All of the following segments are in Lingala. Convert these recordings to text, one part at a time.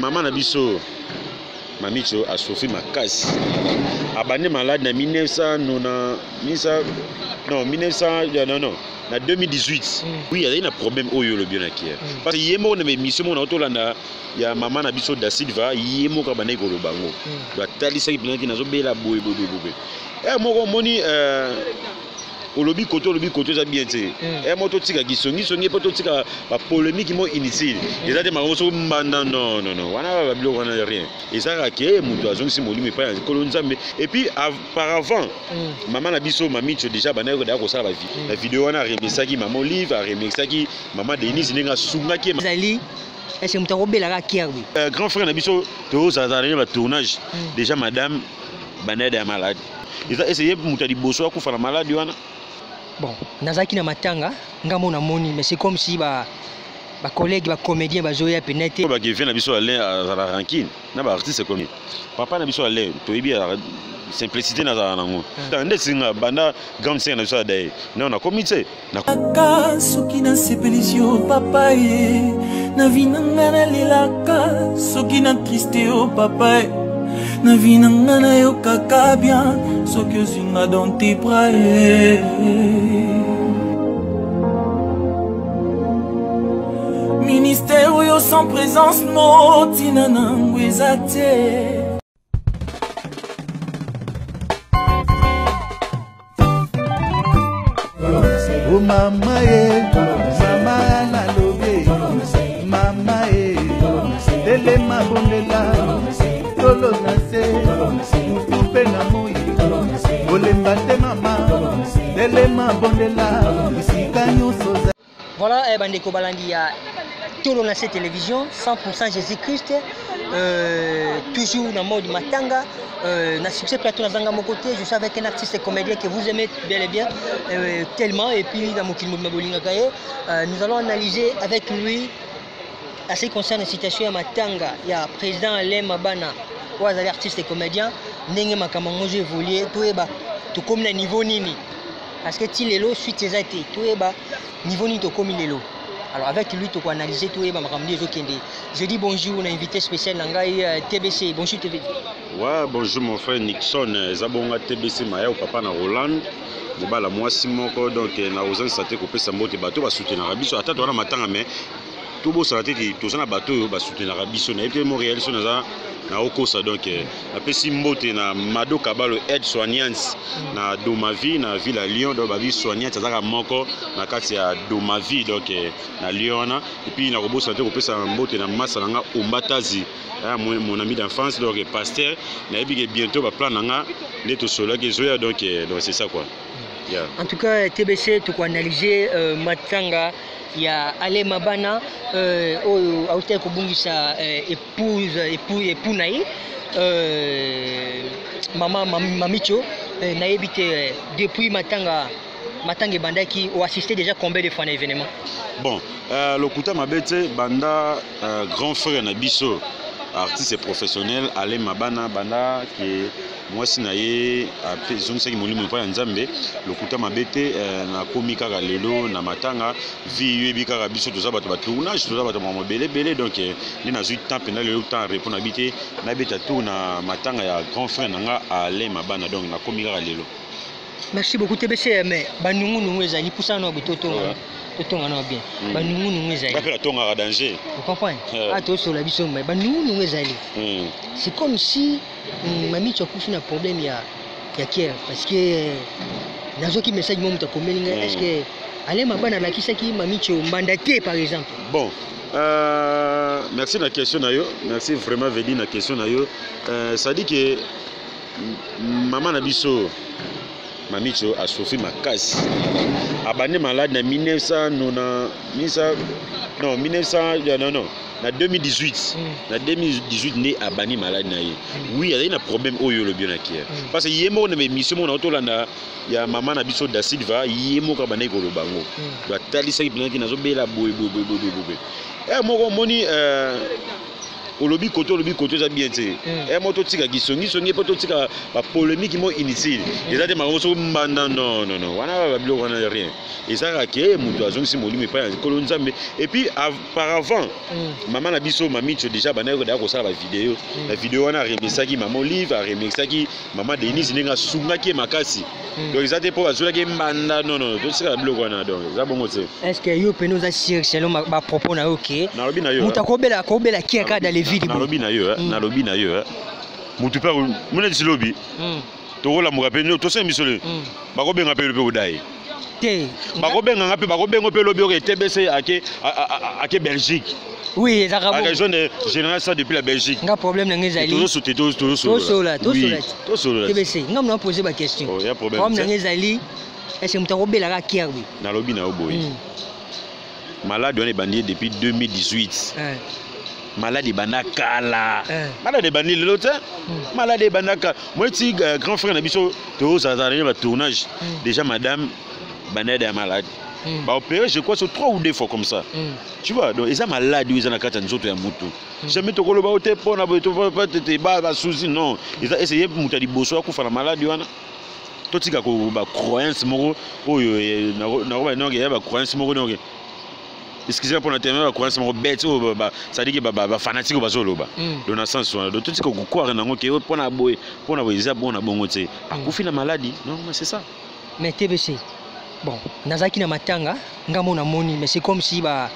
maman na biso Mamicho a souffert ma casse. Abandonné malade en 1900, non, en 2018. Oui, il y a un problème au le bien acquis. Parce que yémo na mission mon auto là il y a maman na biso da Silva, yémo ka bané ko le bango. Do tali sa ki na zo bela boy. Mo moni au lobby côté ça bien tu et moto tika gisongi poto tika ba polémique mo inutile et ça te ma so mbanda non wana ba bilo wana rien et ça raké muto azongi si molimi pa kolonzambe et puis auparavant maman na biso Mamicho déjà bana ko da ko sala la vidéo wana remixaki maman Olive a remixaki maman Denise ninga sungaki zali est-ce que muto bela ka kierwi grand frère na biso to ça ba tournage déjà madame banade est malade ils ont essayé muto di boso ko fala malade wana. Bon, nazaki na matanga, ngamo na moni, mais c'est comme si ba collègues, ba comédiens, ba zoya penete. Ba qui vient na biso aller à la rankine, na ba artiste comme papa na biso aller, to ibi simplicité na za nango. Tande singa banda grande scène na biso dai. Na on a comité. Na ka soki na sepelisio papa ye, na vinanga na lelaka, soki na triste o papa ye. Na vinanga na yo kaka bien, soki ozinga dans tes bras. Ministère yo sans présence no tina nango ezate. Oh mama ye, mama na lobe, mama ye, dele mabondela. Tolo nase, mutupe na moi, olemba te mama, delema bondela, isika nyoso. Voilà, bandeko balandi ya Tolo nase télévision, 100% Jésus-Christ, toujours dans le mode matanga, na succès plateau na zanga mon côté, je suis avec un artiste et comédien que vous aimez bel et bien, tellement, et puis dans mon kilmo mabolinga kaye, nous allons analyser avec lui. En ce qui concerne la situation à Matanga, il y a le président Alain Mabana, ou les artistes et comédiens, n'engé makamango j'ai évolué, tout comme le niveau nini. Parce que si l'élo suite ces été, tout est bas, niveau ni tout comme l'élo. Alors avec lui, tu peux analyser tout est bas, je dis bonjour, on a invité spécial Nangai TBC. Bonjour TBC. Ouais, bonjour mon frère Nixon, Zabonga TBC Maya ou papa na Roland. Mobala moi Simoko donc na ozan santé ko pesa mbote bateau ba soutenir biso ata to na matanga mais tout beau ça la tête tout ça na bateau ba soutenir biso na été Montréal so na okosa donc na pesi mbote na Mado Kabalo aide soignante na Domavi na ville à Lyon donc ba vie soignante ça moko na kati ya Domavi donc na Lyon et puis na robo santé ko pesa mbote na massa nga Ombatazi mon ami d'enfance donc pasteur na ebi que bientôt ba plan nga neto solo que zoya donc c'est ça quoi. Yeah. En tout cas, TBC, tu peux analyser Matanga, il y a Ale Mabana, Aoutel Kobungisa, époux Naï, maman Mamicho, Naïbité, depuis Matanga et Banda qui ont assisté déjà combien de fois à l'événement? Bon, le Kouta Mabete, Banda, grand frère Nabiso, artiste professionnel, Ale Mabana, Banda qui moi si naie après zone ça qui moni pas nzambe le kuta mabete na komika ka lelo na matanga vi yebi ka biso to ça bato tournage to ça bato belé donc ni na zui temps pendant le temps répondre habité na beta tout na matanga ya grand frère nanga Ale Mabana donc na komika ka lelo. Merci beaucoup TBC mais banungu nungu ezali pour ça no bitoto totonga na bien banungu nungu ezali pas la tonga danger vous comprenez ah to sur la biso mais banungu nungu ezali c'est comme si Mamicho a un problème il y a qui parce que nazo ki message mo muta komelinga est-ce que Ale Mabana la kisaki Mamicho mandaté par exemple. Bon merci la question na yo merci vraiment Vedi la question na yo ça dit que maman na biso Mamicho a souffert ma casse. Abandonné malade en 1900, en 2018. En 2018, né abandonné malade. Oui, il y a un problème au le bien acquis. Parce que yémo na mission mon auto là il y a maman na biso da Silva, yémo ka bané ko le bango. Do tali sa ki na zo bela boy. Eh mo moni olobi koto za bien te e moto tika gisongi poto tika ba polémique mo inutile ezate makoso mbanda non wana ba bilo wana rien ezaka ke muto azongisi molimo pa ya kolo nzambe et puis auparavant maman na biso mamicho déjà banako da ko sala ba vidéo la vidéo wana remesaki maman Olive remesaki maman Denise ninga sungaki makasi donc ezate po bazola ke mbanda non to tika bilo wana donc za bongo te est-ce que yo peno za sir selon ba propos na OK na lobi na yo muta kobela ki aka dans les vidéos na lobi na yo mutu pa mona dilobi tokola mukapeni to se misole bakobenga pe lobi odai te bakobenga pe lobi o TBC ake Belgique oui ezaka bon raison de général ça depuis la Belgique nga problème na ngezali to sola TBC nga mna poser ba question problème na ngezali est-ce que muta kobela ka ki arbi na lobi na oboy malade on est bandit depuis 2018 malade banakala malade bandi l'autre malade banaka moi ti grand frère na biso to ça ba tournage déjà madame banade est malade ba opéré je crois sur 3 ou 2 fois comme ça tu vois donc ils ont malade ils ont na kata nzoto ya mutu jamais to koloba ote pona ba te ba souci non ils ont essayé muta liboso akufa na malade wana to tika ko ba croyance moko oyo na ba non ya ba croyance moko donc excusez-moi pour notre thème quoi c'est mon bête ça dit que ba fanatique bazoloba dans le sens donc tout ce que croire nango ke pona boy za bona bongo te akufi na maladie non c'est ça mais TBC bon nazaki na matanga ngamo na moni mais c'est comme si ba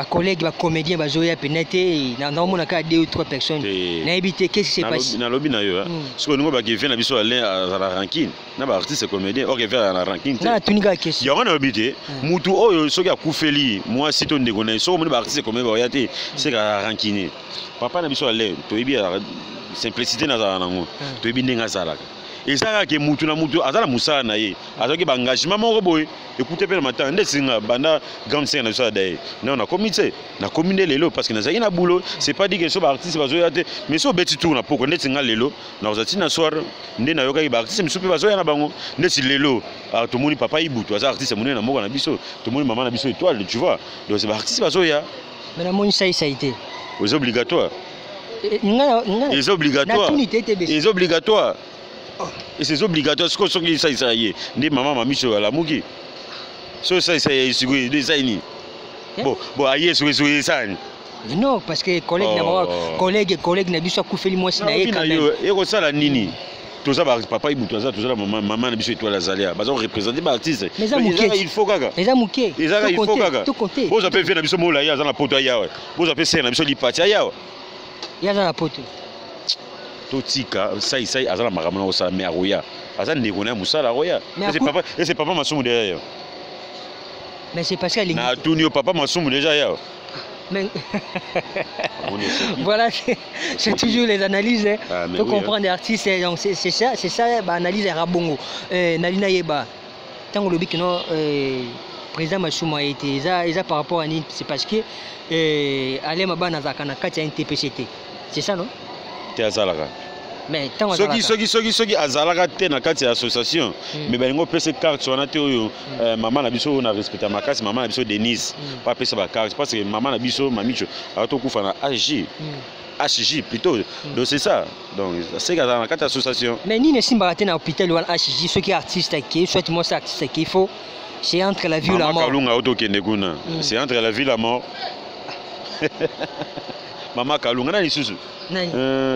collègues ba comédiens bazoya penete na mona ka 2 ou 3 personnes na éviter qu'est-ce qui s'est passé na lobi na yo parce que nous ba qui vient na biso aller à la ranking na ba artiste comédien or vient na ranking na tunika question yo na obité mutu oyo soki akufeli moi si to ndeko na so mo ba artiste comédien ba yate c'est ka ranking papa na biso aller to yebi simplicité na za nango to yebi ndenga zalaka ezaka ke mutu na mutu azala musala na ye azoki ba engagement moko boy écoutez pe le matin ndesinga banda grande scène na ça d'ailleurs non na comité na commune lelo parce que na zaki na boulot c'est pas dit que so ba artiste bazoya te mais so beti tour na poko ndesinga lelo na ozati na soir nde na yoka ba artiste misupe bazoya na bango ndesi lelo to moni papa ibutu aza artiste moni na moko na biso to moni maman na biso étoile tu vois donc c'est ba artiste bazoya mais na moni ça été c'est obligatoire c'est obligatoire c'est obligatoire et c'est obligatoire ce que ça y est ni maman mami sur la muki so ça y est sur des aïni bon aïe sur ça non parce que collègue na biso akufeli moi na ye quand même et ko ça la nini tout ça papa ibutu ça tout ça maman na biso étoile azalia bazo représenter ba artiste mais il faut gaga les amuke il faut gaga vous appelez faire na biso mola ya za na poto ya vous appelez ser na biso lipati ya za na poto totika sai azala makamona ko sa mais aroya aza ndeko na musala aroya et c'est papa masumu derrière mais c'est parce que na tunio papa masumu déjà ya mais voilà c'est toujours les analyses pour comprendre les artistes donc c'est ça ba analyse ya rabongo nalina yeba tango lobi kino président Masumu a été ça par rapport à ni c'est parce que Alema bana zakana kati ya NTPCT c'est ça non azalaka mais tant soki azalaka te na kati ya association mais balingo pese carte wana te oyo maman na biso na respecter makasi maman na biso Denise pas pese ba carte parce que maman na biso mamicho ato kufa na HJ plutôt donc c'est ça donc c'est dans la carte association mais ni ne simba te na hôpital wana HJ ceux qui artiste qui soit moi c'est artiste qu'il faut c'est entre la vie et la mort Kalunga auto kende kuna c'est entre la vie et la mort Maman Kalunga na lisusu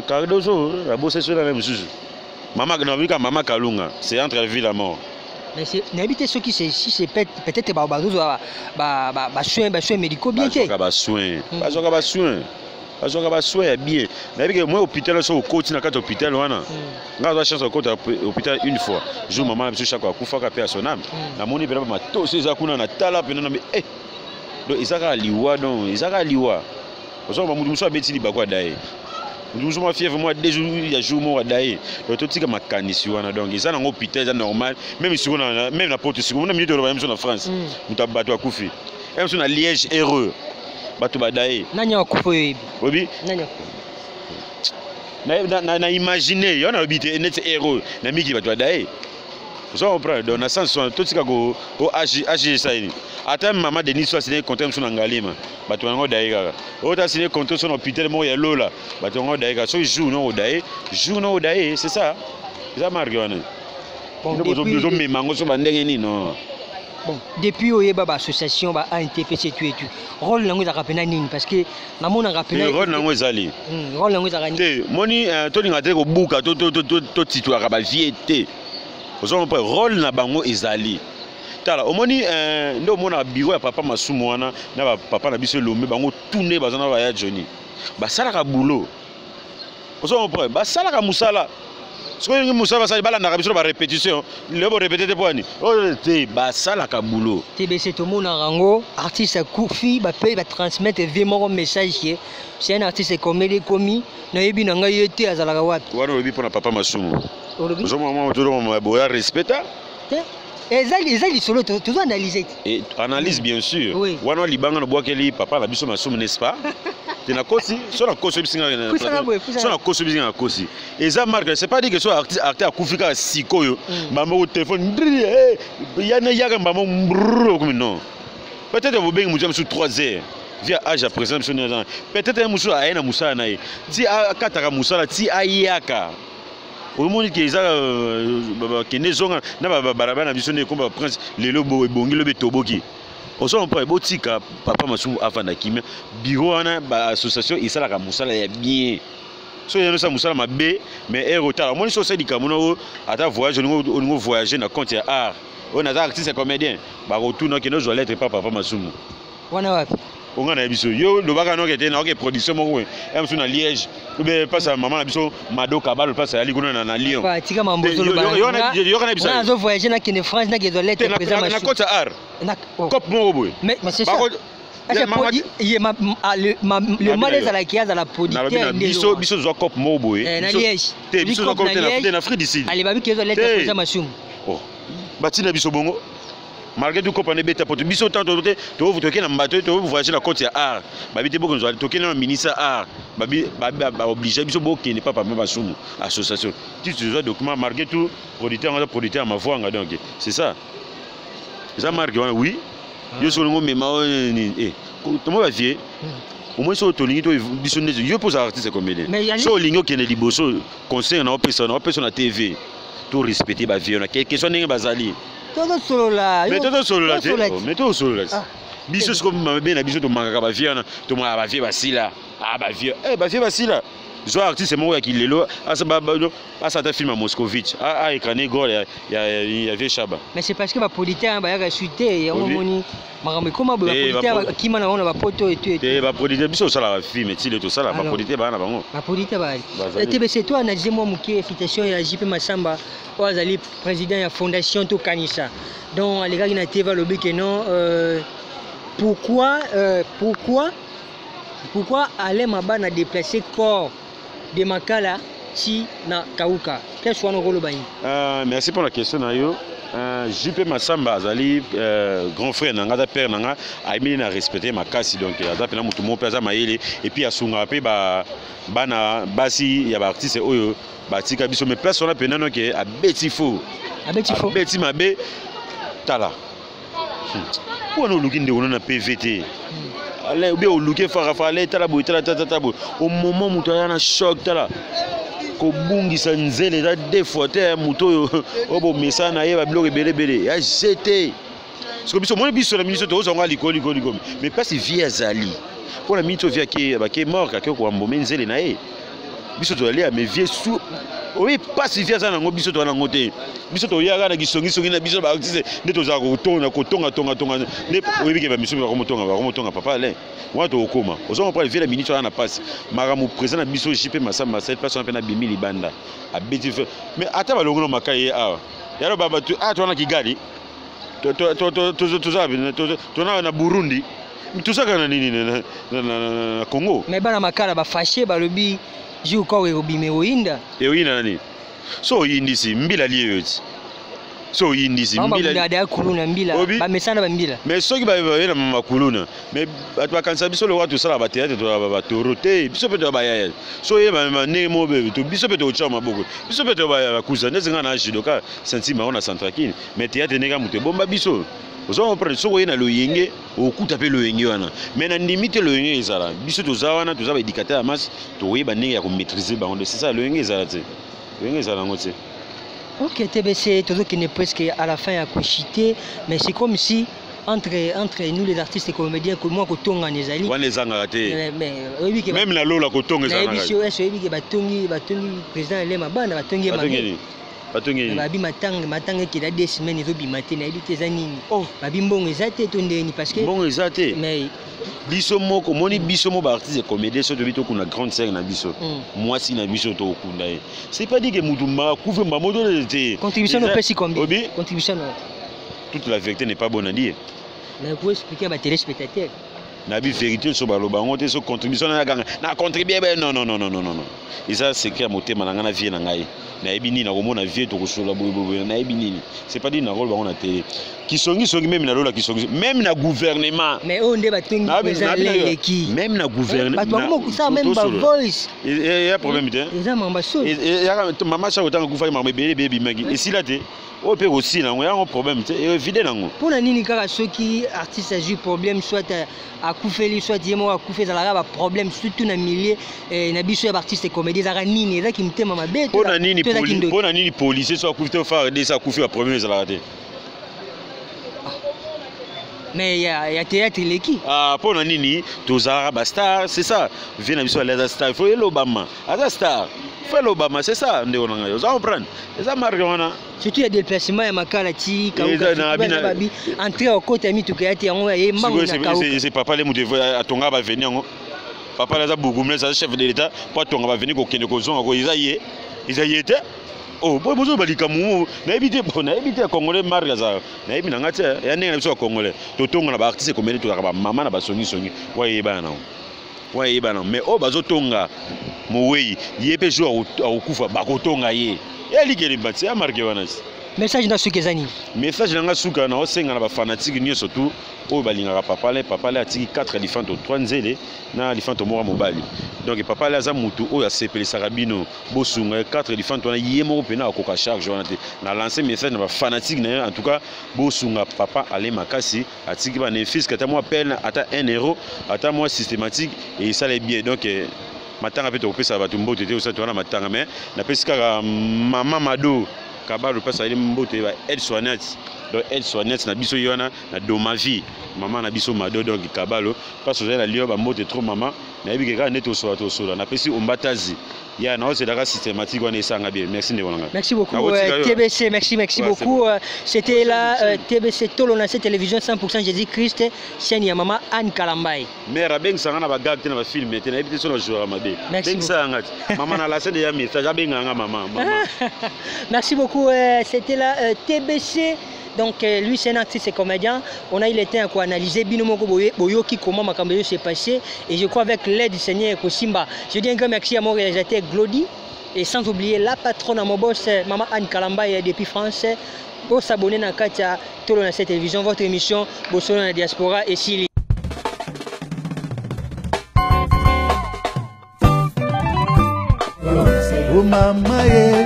Cardozo la bosse sur la même lisusu Maman Kalunga c'est entre la vie et la mort mais c'est n'habiter ceux qui c'est si c'est peut-être soins médicaux bien que soins bien mais moi hôpital so côté na carte hôpital wana nga za chance côté hôpital une fois jour maman biso chaque fois kufa ka pe son âme na moni pe ma to ces akuna na tala pe na mais donc isaka liwa donc isaka liwa ozo ba mudu so abeti liba kwa dai mudu so ma fièvre moi 2 jours il y a jour moi dai donc to tika makanisi wana donc isa na hôpital c'est normal même si même na porte sur na minute de même en France mutabato akufi même sur na Liège heureux bato badaye nanya wakufo yebi obi nanya na imaginer yo na obité net héros na miki bato badaye Vous comprenez? Donc, dans le sens où tout ce qu'on a agi ça. Attends, maman Denis soit signé contre son Angalima. Bah, tu vas d'ailleurs. Autant signé contre son hôpital, moi, il y a l'eau là. Bah, tu vas d'ailleurs. So, joue non au daï. Joue non au daï, c'est ça. C'est ça, Marguerite. Bon, depuis Oyeba association ba ANTPC tu et tu rôle nango za rapena nini parce que namona rapena rôle nango ezali rôle nango za gani te moni to ninga te ko buka to titula ba viete ozo pas rôle na bango ezali tala omoni ndo mona bureau ya papa masumu wana na papa na biso lombe bango tourner bazana ba ya Johnny ba sala ka boulot ozo pas ba sala ka musala. Ce que nous savons, c'est que la répétition. Le bon répéter des points. Oh, c'est ça la kaboulot. TBC tout le monde en rango, artiste Koufi, va transmettre vraiment un message. C'est un artiste comédie commis. Na yebi nanga yete azala wapi. Wana yebi pour papa masumu. Ozo mama tout le monde boya respecta. Ezali solo tout analyser. Et analyse bien sûr. Oui. Wana libanga no boakeli papa na biso masumu n'est-ce pas? Tu n'as kosi, sur la kosi bisinga na. Sur la kosi bisinga na kosi. Et ça marque, c'est pas dire que soit artiste à Koufika sikoyo, maman au téléphone, yana yaga maman comme non. Peut-être vous bien moussa sur 3 heures. Via âge à présent sur peut-être moussa a ena moussa na. Ti a kataka moussa la ti ayaka. Au monde qui est qui n'est zonga na barabara na biso ne comme prince lelo bo bongi le betoboki. On s'en prend botika papa masumu afanda kimia bureau wana ba association isala ka musala ya bien. So yeno sa musala mabe mais er retard. Moi so c'est dikamuno ata voyage on voyager na compte ya art. On a artiste comédien ba retourner que nos lettres papa masumu. Wana wapi? On a biso yo le baka no kete na ok production mo we em so na Liège ou bien passe à maman na biso Mado Kabal passe à Ligona na Lyon ba tika mambozo lo ba yo kana biso na zo voyager na kene France na kezo lettre présent na côte art na cop mo boy mais c'est ça le malaise à la qui a dans la producteur biso zo cop mo boy na Liège te biso zo cop na Afrique du Sud allez babi kezo lettre présent machum oh batina biso bongo malgré tout comprendre beta pour biso tant to vous toquer na mbato to vous voyager la côte ya art babi te boko nzo toquer na ministre art babi obligé biso boko n'est pas même basumu association tu dois document malgré tout producteur ma voix donc c'est ça ça marque oui yo so ngo mema ni to mo ba vie au moins so to lingi to biso ne yo pose artiste comédien so lingo kene liboso conseil na personne na TV to respecter ba vie na question ninga bazali. Todo solo là. Mais todo solo là. Mais todo solo là. Biso comme mabe na biso to manga ba vie na to manga ba vie basila. Ah ba vie. Ba vie basila. Zo artiste mo ya kilelo asa ba asa ta film à Moscovitch. Écrané gol il y avait Chaba. Mais c'est parce que ba politique ba ya chuté ya moni makambo comment ba politique qui mana ona ba poto et tout. Ba politique biso sala film tile to sala ba politique ba na bango. Ba politique ba. TBC toi analyser moi mukie invitation ya JP Masamba Oazali président de la fondation Tokanisa. Donc les gars qui n'ont pas le but que non pourquoi aller Maba na déplacer corps de Makala si na Kauka. Quel soit nos rôles bain? Merci pour la question Nayo. JP Masamba Azali grand frère nanga père nanga a mis na respecter ma kasi donc aza pena mutu mo plaza maele et puis asunga pe bana basi ya ba artiste oyo batika biso mais place on a pena no ke a beti fo beti mabe tala pour nous luki ndeko na PVT allez ou bien au luki fara fala tala bo tala bo au moment mutu ya na choc tala kobungisa nzele da deux fois te muto obo mesana ye ba bloc belebele ya jeté parce que biso mon biso la ministre to zonga likoli mais pas si via zali pour la ministre via qui ba qui mort ka ko mbomé nzele na ye biso to aller mais vie sous oui pas si via zana ngo biso to na ngote biso to yaga na gisongi na biso ba artiste ne to za ko tonga ne oyebi ke ba miso ba komotonga papa le wato okoma ozo prendre via la ministre na passe maramu président na biso JP Masamba cette personne na bimi libanda a beti mais ata ba longo makaye a yalo baba tu to na Kigali to na Burundi tout ça kana nini na Congo mais bana makala ba fâché ba lobi ju ko we obime oinda nani so yindi si mbila liyo so indisi mbila da kuluna mbila ba mesana ba mbila mais soki ba na mama kuluna mais bato bakanisa biso le watu sala ba théâtre to ba torote biso pe to ba ya so ye ba ne mo be to biso pe to chama boko biso pe to ba kuza nezinga na jidoka sentiment on a centrakine mais théâtre nega muté bomba biso ozo prendre so ye na loyenge okuta pe loyenge wana mais na limite loyenge ezala biso to za wana to za ba éducateur à masse to ye ba ndenge ya ko maîtriser ba c'est ça loyenge ezala te loyenge ezala ngote. Ok, TBC, tout qui n'est presque à la fin à couchiter, mais c'est comme si entre nous les artistes et comédiens que moi kotonga nezali. Même la lola kotonga ezali. Mais batongi président elema bana batongi mabe. Batongi. Babi matanga qui a des semaines ezo bimate na ebite zanini. Oh, babi mbongo ezate tondeni parce que mbongo ezate. Mais biso moko moni biso mo ba artiste et comédien so to bito kuna grande sœur na biso. Moi si na biso to okunda. C'est pas dit que mutumba couvre mamodo de contribution au pesi combien? Contribution. Toute la vérité n'est pas bonne à dire. Mais pour expliquer à ma téléspectateur. Na bi vérité so ba loba ngote so contribution na ganga na contribuer non. Et ça c'est que motema na ngana vie na ngai. Na ebini na komona vie to kosola boye na ebini. C'est pas dit na rôle ba on a té. Kisongi même na lola kisongi même na gouvernement. Mais on nde batongi président leki. Même na gouvernement. Ba ça même ba voice. Il y a problème té. Eza mamba so. Et maman cha otanga kufa ma bébé magi. Et si là té o pe aussi na ngoya un problème té vide nango. Pona nini kaka soki artiste a eu problème soit à koufeli soit yemo a koufé za la ba problème surtout na milieu na biso ya artiste comédien za nini eza ki mutema mabe. Pona nini policier soit koufé faire des ça koufé problème za la té. Mais il y a théâtre l'équipe. Ah, pour nini, Tozara Bastar, c'est ça. Viens à bisous les stars, il faut l'Obama. À star, il faut l'Obama, c'est ça. On va prendre. C'est ça, Mariana. Surtout il y a des déplacements à Makalati, entrer au côté ami tout kayati, on va y c'est papa les moutons à Tonga va venir. Papa les a beaucoup mais ça chef de l'État, pas Tonga va venir au Kénékozon, ils y étaient. Oh, bon, bonjour, Balikamu. Na évité Congolais Margaza. Na évité Nangate, et un nègre sur Congolais. Totonga na artiste comme tu as maman na basoni songi. Ouais, bana. Ouais, bana. Mais oh, bazotonga. Moué, yépe jour au Koufa, bakotonga yé. Et l'igéli batsi, à marqué wanas. Message dans ce que zani. Message dans ce que na osenga na ba fanatique ni surtout. Oh, balinga papa le a tiré 4 éléphants au 3 nzele na éléphant au mora mobali. Donc papa le a mutu o ya sepeli sarabino bosunga 4 éléphants on a yemo pena ko charge na lancé message na ba fanatique na en tout cas bosunga papa ale makasi atiki ba fils que ta moi peine ata 1 euro ata moi systématique et ça les bien donc matanga peut opesa ba tumbo tete ça tona matanga mais na pesika maman mado kabalo pesa ile mbote ba aide soignante. Donc elle soit nette na biso yona na domavi maman na biso mado donc kabalo parce que la lio ba mote trop maman na yebi ka net to so na pesi ombatazi ya na c'est la systématique on est sanga bien merci ndewanga. Merci beaucoup TBC, merci beaucoup. C'était la TBC Tolo na cette télévision 100% Jésus-Christ chaîne ya maman Anne Kalambai. Mère beng sanga na ba gag te na ba film te na yebi te so na jouer mabe. Beng sanga maman na la scène ya message benga maman. Merci beaucoup c'était la TBC. Donc lui c'est un artiste et comédien. On a eu le temps à analyser Binomoko Boyoki comment Makambeyo s'est passé. Et je crois avec l'aide du Seigneur Kosimba. Je dis un grand merci à mon réalisateur Glody. Et sans oublier la patronne à mon boss, Maman Anne Kalamba depuis France. Pour s'abonner à Katia Tolo dans cette télévision, votre émission Bossolo dans la diaspora et Sili. Oh mama ye,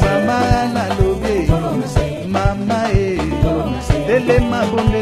mama na lobe, mama ye, dele ma bonde